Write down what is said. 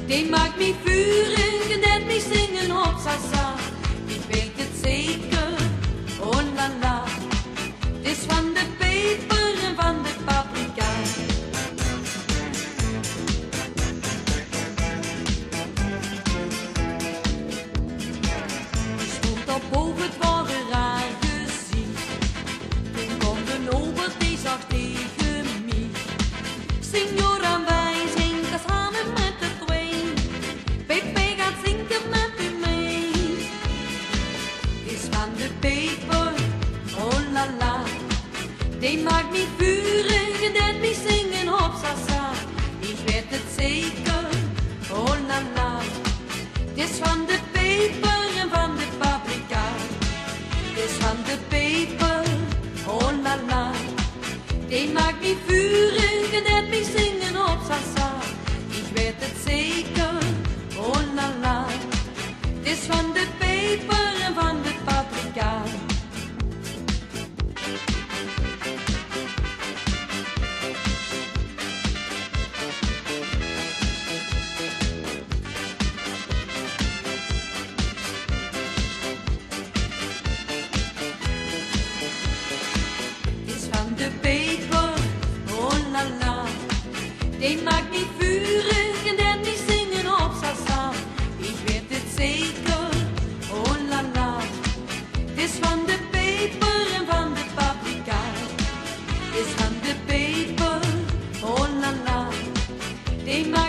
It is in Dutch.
Die maakt me vurig en net me zingen op salsa. Ik weet het zeker, oh la la. Het is van de peper en van de paprika. Die stond op boven het ware raar gezicht. Toen kwam de ober die zag tegen mij. Signora, wij zingen samen met de twee. Pepe gaat zingen met u mee. Is van de peper, oh la la. Die maakt me vurig en net me zingen op salsa. Ik weet het zeker, oh la la. Het is van de peper en van de paprika. Het is van de peper, oh la la. Die maakt me vurig en net me zingen op salsa. Ik weet het zeker, oh la la. Het is van de peper en van de paprika. De peper, oh la la, die maakt me vurig en net me zingen op salsa. Ik weet het zeker, oh la la. Het is van de peper en van de paprika. Het is van de peper, oh la la. Die maakt